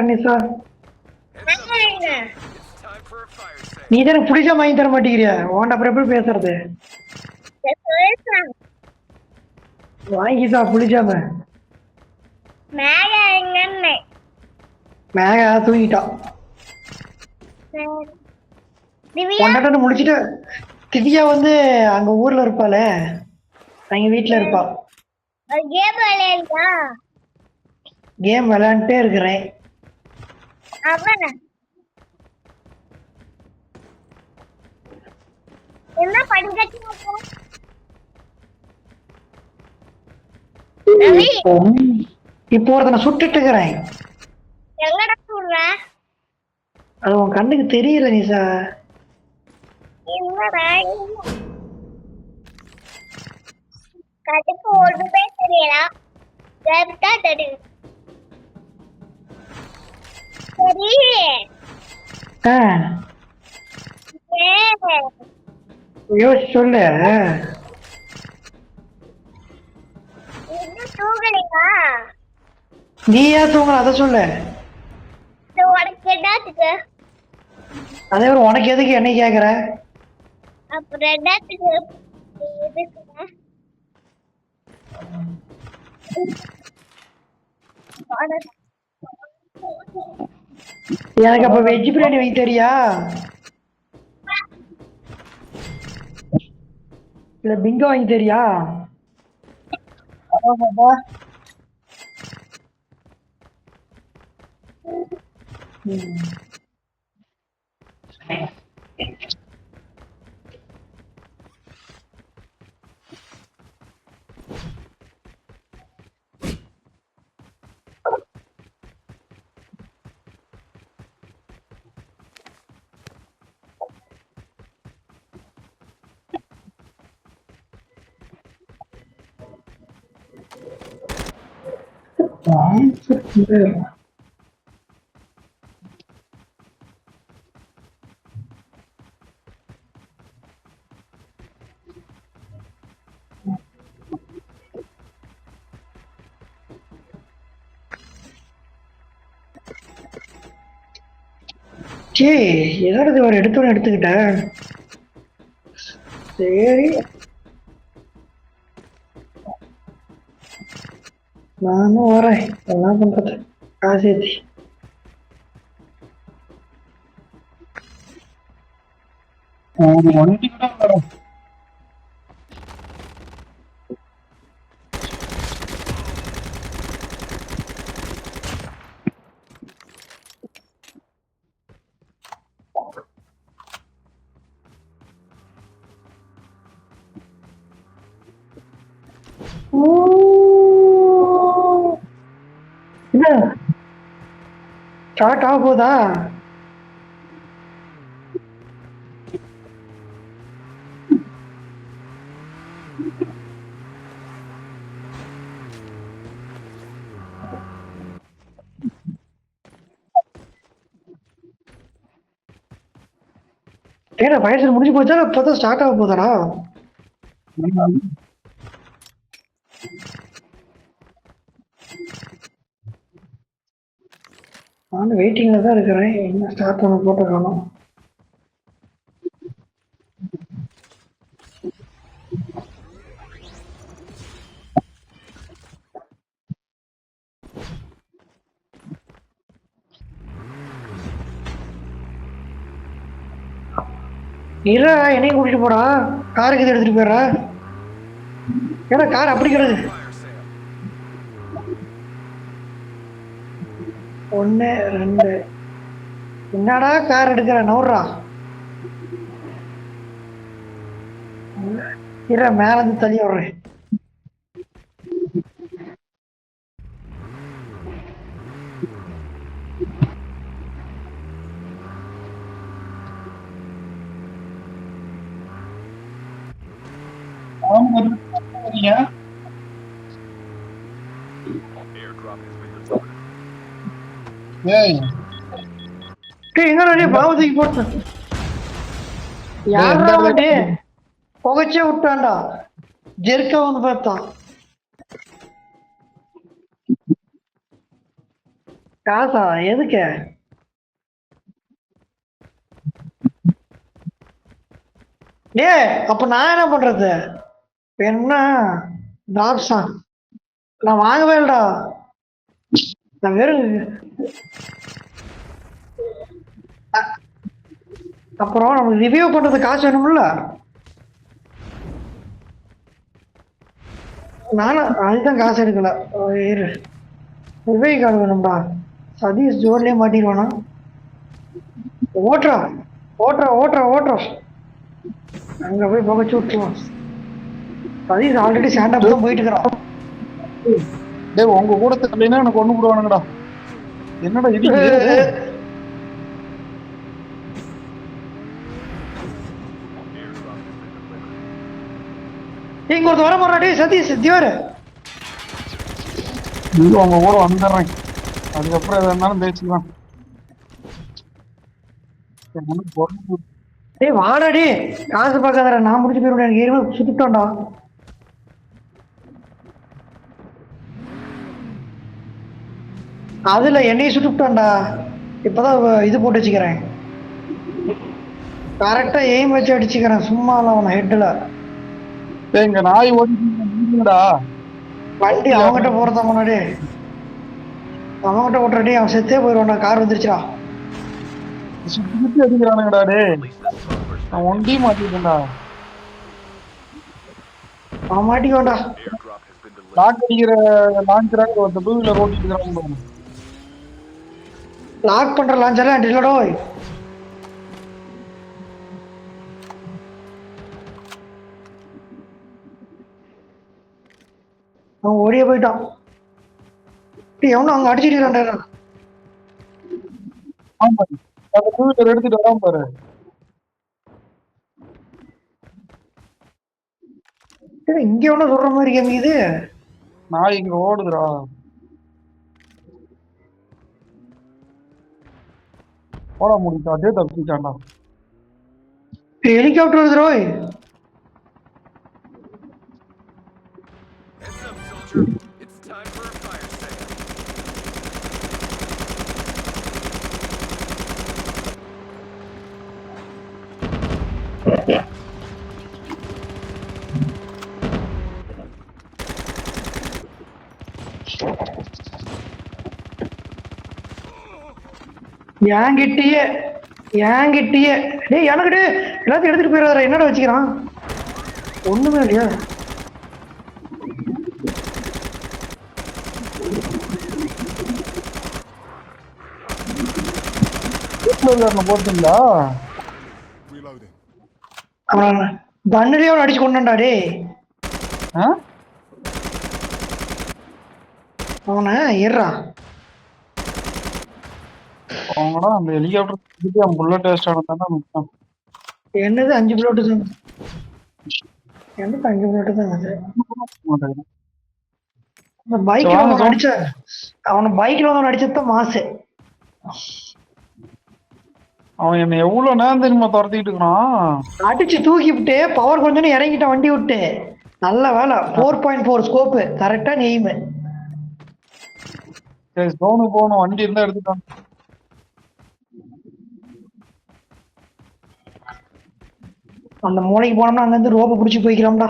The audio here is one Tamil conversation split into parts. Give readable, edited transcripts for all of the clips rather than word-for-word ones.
நிஷா, நீ தான் எனக்கு பிடிச்ச வாங்கி தர மாட்டேங்கிறியா? உன்ட அப்புறம் எப்படி பேசுறது? வாங்கிதா புளிச்சாம மேக தூங்கிட்டா. கொண்டாட்ட முடிச்சுட்டு திவ்யா வந்து அங்க ஊர்ல இருப்பாள, அங்க வீட்டுல இருப்பா. கேம் விளையாண்டுட்டே இருக்கிறேன். என்ன படிக்கட்டு இப்போ ஒருத்தனை சுட்டுட்டு இருக்கிறேன். எங்கடா சொல்ற? அது உன் கண்ணுக்கு தெரியல நிஷா. என்னடா கடுப்பு ஒண்ணுமே தெரியல. கரெக்டா தெரியும். சரி யோசிச்சு சொல்லு. இன்னும் தூங்கலையா? நீ ஏன் தூங்கல அதை சொல்லு. உனக்கு என்னத்துக்கு? அதே ஒரு உனக்கு எதுக்கு என்ன கேக்குற? அப்புறம் என்னத்துக்கு எதுக்குங்க? எனக்கு அப்ப வெஜ் பிரியாணி வாங்கி தெரியா? இல்ல பிங்கோ வாங்கி தெரியா? சே ஏதாவது ஒரு எடுத்தோன்னு எடுத்துக்கிட்டேன். சரி நானும் வரேன். என்ன பண்றது? காசேத்தி என்ன ஸ்டார்ட் ஆக போதா? ஏன்னா வயசு முடிஞ்சு போச்சா? இப்பதான் ஸ்டார்ட் ஆக போதாடா? நானும் வெயிட்டிங்ல தான் இருக்கிறேன். என்ன ஸ்டார்ட் பண்ண போட்டு காணும். இல்ல என்னையும் கூட்டிட்டு போடா. காருக்கு இது எடுத்துட்டு போயிடுற. ஏன்னா கார் அப்படி கிடக்கு. ஒன்னு ரெண்டு என்னடா கார் எடுக்கிற நவுறா? இற மேல இருந்து தள்ளி விடுறேன். எங்க பாவத்துக்கு போட்டு யாரா வந்து புகைச்சே விட்டான்டா. ஜெர்க்கா வந்து பார்த்தான். காசா எதுக்கு? டேய் அப்ப நான் என்ன பண்றது? வேணும்னா டிராப்ஸா நான் வாங்கவே இல்லடா. நான் வெறும் அப்புறம் நமக்கு ரிவ்யூ பண்றது காசு வேணும்ல. நானும் அதுதான் காசு எடுக்கல. இரு ரிவ்யூ கார்டு வேணும்டா. சதீஷ் ஜோர்லயே மாட்டிடுவானா? ஓட்டுறா ஓட்டுறா ஓட்டுறா ஓட்டுறா. அங்க போய் புகைச்சு விட்டுருவான். சதீஷ் ஆல்ரெடி ஸ்டாண்ட் அப் தான் போயிட்டு இருக்கிறான். டேய் உங்க கூட தெரியலன்னா எனக்கு ஒண்ணு போடுவானுங்கடா. என்னடா இடிக்குது? டேய் இங்க ஒருத்த வர போறா. டேய் சதீஷ் திவாரு இது உங்க கூட வந்துடுறேன். அதுக்கப்புறம் எதா இருந்தாலும் பேசிக்கலாம். எனக்கு பொறுமை. டேய் வாடா டேய். காசு பார்க்காதடா, நான் முடிச்சு போயிருவேன். எனக்கு ஏற்கனவே சுத்திட்டோம்டா. அதுல என்னையும் சுட்டுட்டான்டா. இப்பதான் இது போட்டு வச்சுக்கிறேன். கரெக்டா எய்ம் வச்சு அடிச்சுக்கிறேன். சும்மா அவன் ஹெட்ல டேய் இங்க நாய் ஓடிடா. வண்டி அவங்ககிட்ட போறத முன்னாடி அவங்ககிட்ட ஓட்டுறடி. அவன் செத்தே போயிடுவான்டா. கார் வந்துருச்சுடா. சுத்தி சுத்தி அடிக்கிறானுங்கடா. டேய் நான் ஒண்டி மாட்டிட்டேன்டா. அவன் மாட்டிக்கோண்டா. லாக் அடிக்கிற லான்ச்சராக ஒருத்த டூ வீலர் ஓட்டிட்டு இருக்கிறாங்க. லாக் பண்ற லான்ச்சர்லாம் இல்லடோ. அவன் ஓடியே போயிட்டான். எவனும் அங்க அடிச்சிட்டு இருக்கான்டா. ஆமா அந்த டூ வீலர் எடுத்துட்டு வராம பாரு. இங்க எவனோ சொல்ற மாதிரி கேம் இது. நாய் இங்க ஓடுதுடா. ஓட முடியும் அதே தப்பிச்சான்டா. ஹெலிகாப்டர் வருது ரோய். என்கிட்டயே என்கிட்டயே டேய் எனக்கு டே எல்லாத்தையும் எடுத்துட்டு போயிடாத. என்னடா வச்சுக்கிறான்? ஒண்ணுமே இல்லையா? போட்டீங்களா? அவன் கண்ணுலயே அவன் அடிச்சு கொண்டான்டா. டே அவனை ஏறான். அவங்கடா அந்த ஹெலிகாப்டர் அவன் புல்லட் வேஸ்ட் ஆனதானே மிச்சம். என்னது 5 புல்லட் தான்? எனக்கு 5 புல்லட் தான் அது. அந்த பைக்ல வந்து அடிச்ச அவனை பைக்ல வந்து அடிச்சதான் மாசு. அவன் என்ன எவ்வளவு நேரம் தெரியுமா துரத்திட்டு இருக்கான்? அடிச்சு தூக்கி விட்டு பவர் கொஞ்சம் இறங்கிட்ட வண்டி விட்டு. நல்ல வேலை 4.4 ஸ்கோப்பு கரெக்டா நெய்மு. சரி சோனுக்கு போகணும். வண்டி இருந்தா எடுத்துட்டான். அந்த மூளைக்கு போனோம்னா அங்க இருந்து ரோப்பை பிடிச்சி போய்க்கிறோம்டா.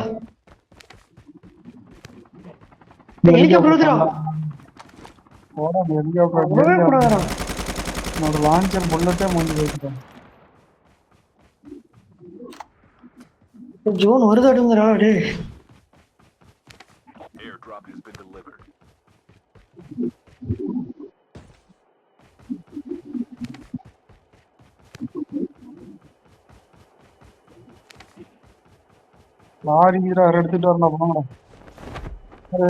ஒரு லான்ச்சர் புல்லட்டே முடிஞ்சு போயிட்டான். ஜோன் வருதாடுங்கிறா. டே லாரி எடுத்துட்டு வரணும். போங்கடா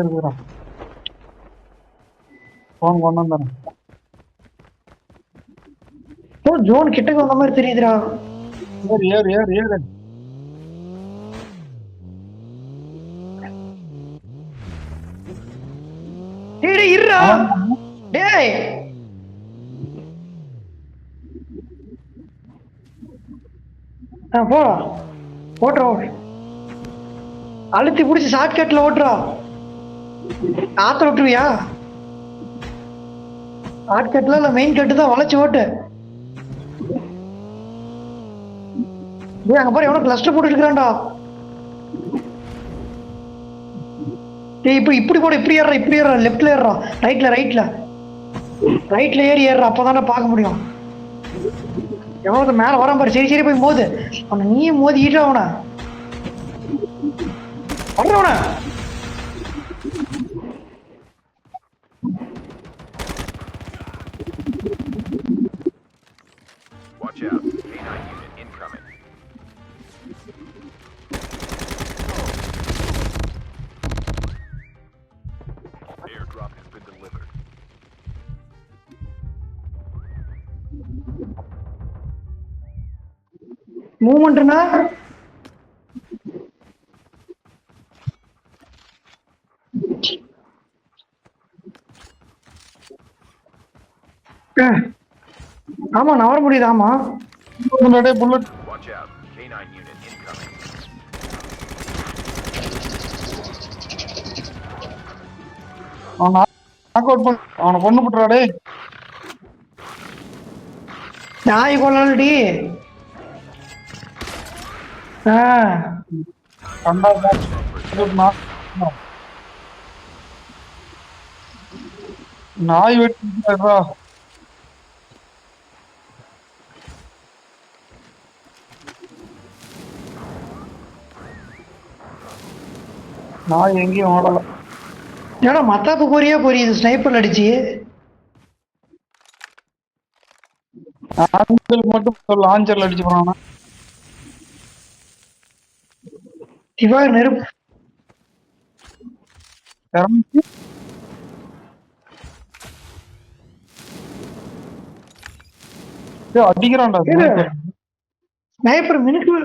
இருக்கிறான். போன் கொண்டு வந்துடுறேன். ஜோன் கிட்டக்கு வந்த மாதிரி தெரியுதுடா. ஏறு ஏறு ஏறு. டேய் இருடா. டேய் போ ஓட்டுறா. அழுத்தி பிடிச்சி ஷார்ட்கட்ல ஓட்டுறா. ஆத்த விட்டுருவியா? ஷார்ட் கட்ல இல்ல மெயின் கட்டு தான் வளைச்சு ஓட்டு. டேய் அங்க பாரு எவனோ கிளஸ்டர் போட்டு இருக்கான்டா. டேய் இப்போ இப்படி போடு, இப்படி ஏறா லெஃப்ட்ல ஏறா, ரைட்ல ஏறா, அப்பதானே பார்க்க முடியும். எவனோ மேல வரான் பாரு. சரி போய் மோது அவனை, நீயும் மோதி ஈட்டா அவனை வர்றவன. Watch out. K9 unit incoming. Airdrop has been delivered. மூவ்மெண்ட்னா ஆமா நான் வர முடியுது. ஆமா bullet Watch out. K9 unit incoming. அவனை knock out பண்ணு. அவனை கொண்டு போட்டுறாடே. நாய் கொள்ளடி. கண்டா நாய் வெட்டிடுறா. நாய் எங்கேயும் ஓடல. ஏன்னா மத்தாப்பு புரியுது ஸ்னைப்பர்ல அடிச்சு. ஆண்களுக்கு மட்டும் லாஞ்சர்ல அடிச்சு போறானா. சிவா நெருப்பு இறங்கி அடிக்கிறான்டா. ஸ்னைப்பர் மினுக்கு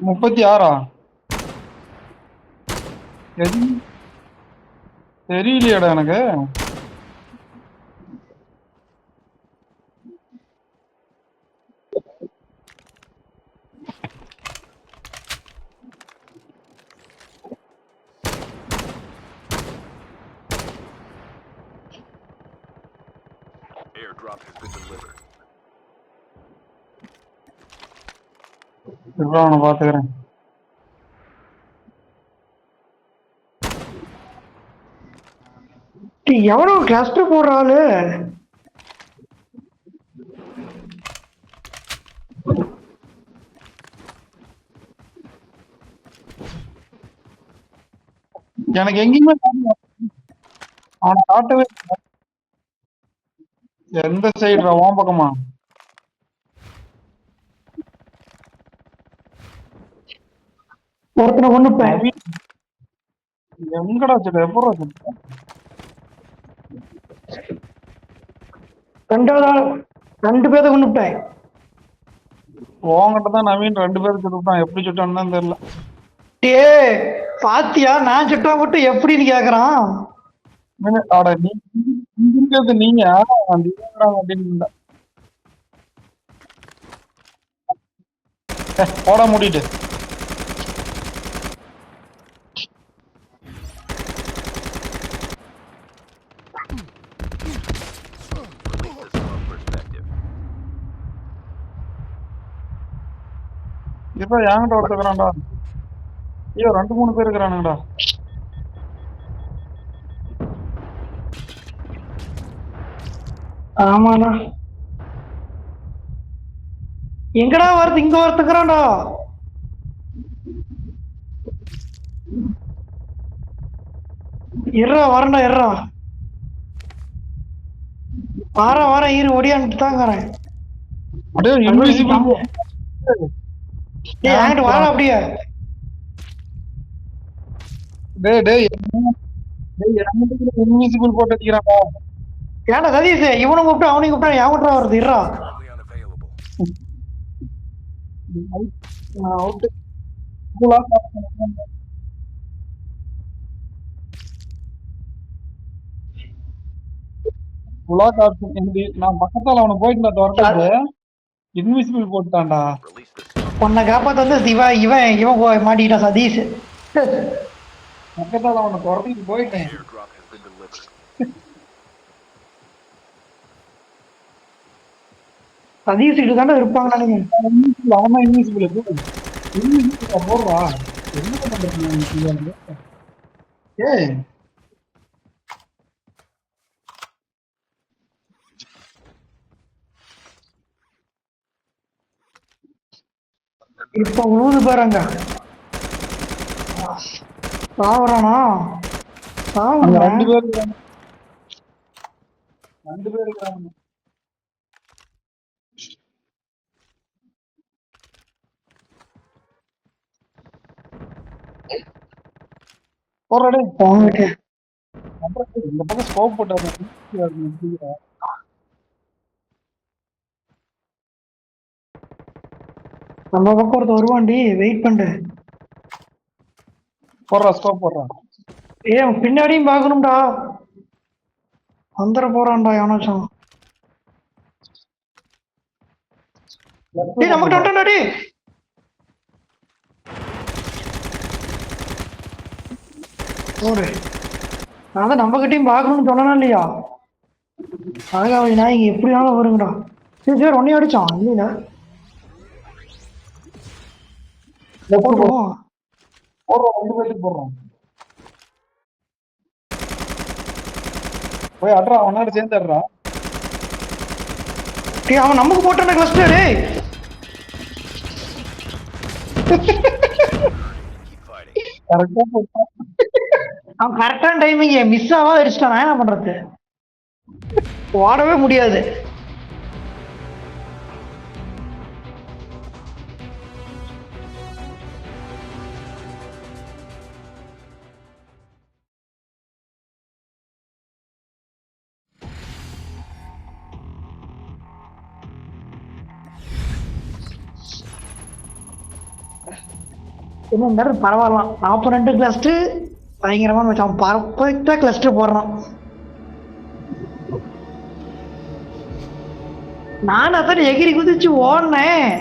36 தெரியலையாடா எனக்கு. Airdrop has been delivered. அவனை பாத்துக்கிறேன். எவனோ கிளஸ்டர் போடுற ஆளு. எனக்கு எங்கேயுமே அவனை காட்டவே இல்லை. எந்த சைடுடா? ஓம் பக்கமா? ஒருத்தனை கொண்டுப்பேன். எங்கடா வச்சுட்ட? எப்படா வச்சுட்ட? ரெண்டாவது ஆள் 2 பேரை கொண்டுட்டேன். உங்ககிட்ட தான் நவீன் 2 பேருக்கு சுட்டான். எப்படி சுட்டான்னு தான் தெரியல. டே பாத்தியா, நான் சுட்டா மட்டும் எப்படின்னு கேக்குறான். ஆடா நீ இருக்கிறது நீங்க அப்படின்னு போட முடிட்டு. Release the smoke perspective. இப்ப என்கிட்ட ஒருத்தக்கிறான்டா. ஐயோ 2-3 பேர் இருக்கிறானுங்கடா. ஆமாண்ணா. எங்கடா வருது? இங்க ஒருத்தக்கிறான்டா. வரேன்டா. வரேன் இரு, ஒடியான்ட்டு தாங்கிறேன். அப்படியே இன்விசிபிள். டேய் என்கிட்ட வர அப்படியே. டேய் இன்விசிபிள் போட்டு அடிக்கிறான்டா. ஏன்டா சதீஷ், இவனும் கூப்பிட்டு அவனையும் கூப்பிட்டா என் கூப்பிட்டா வருது. Currently unavailable. அவுட். நான் பக்கத்தால அவனை போயிட்டு துரட்டாது இன்விசிபிள் போட்டான்டா. Release the smoke. உன்னை காப்பாத்த வந்து இவன் மாட்டிக்கிட்டான் சதீஷ். பக்கத்தால அவனை துரட்டிட்டு போயிட்டேன். Airdrop has been delivered. Satish சீட்டு தாண்டா இருப்பாங்க நினைக்கிறேன். அவன் தான் இன்விசிபிள். போடுறா என்ன பண்றது? ஏய் இப்ப உழுது பாருங்க. சாவறானா? அங்க சாவறானா? 2 பேர் இருக்காங்க. 2 பேர் இருக்காங்க. போடுறா டேய். வாங்கிட்டு. இந்த பக்கம் ஸ்கோப் போட்டாங்க. நம்ம பக்கம் ஒருத்தர் வருவான்டி, வெயிட் பண்ணு. போடுறா ஸ்கோப் போடுறா. ஏய் அவன் பின்னாடியும் பார்க்கணும்டா. வந்துட போறான்டா யானாச்சும். டேய் நமக்கு வந்துட்டான்டா டேய். ஓடு. நான் தான் நம்ம கிட்டயும் பார்க்கணும்னு சொன்னா இல்லையா? அழகாவளி நான் இங்க எப்படினாலும் வருங்கடா. சரி சரி ஒன்னே அடிச்சான் இல்லையா? போடுவோம். போடுறோம் 2 பேருக்கு போடுறோம். போய் அட்ரா அவனோட சேர்ந்து அட்ரா. டேய் அவன் நமக்கு போட்டான கிளஸ்டர் டேய். Keep fighting. கரெக்டா போட்டான். அவன் கரெக்டான டைமிங் மிஸ் ஆகாம அடிச்சிட்டான். நான் என்ன பண்றது? ஓடவே முடியாது. என்ன இருந்தாலும் பரவாயில்ல. 42 கிளஸ்டர் பயங்கரமான வச்சான். பர்ஃபெக்டா கிளஸ்டர் போடுறான். நான் அதான் எகிரி குதிச்சு ஓடினேன்.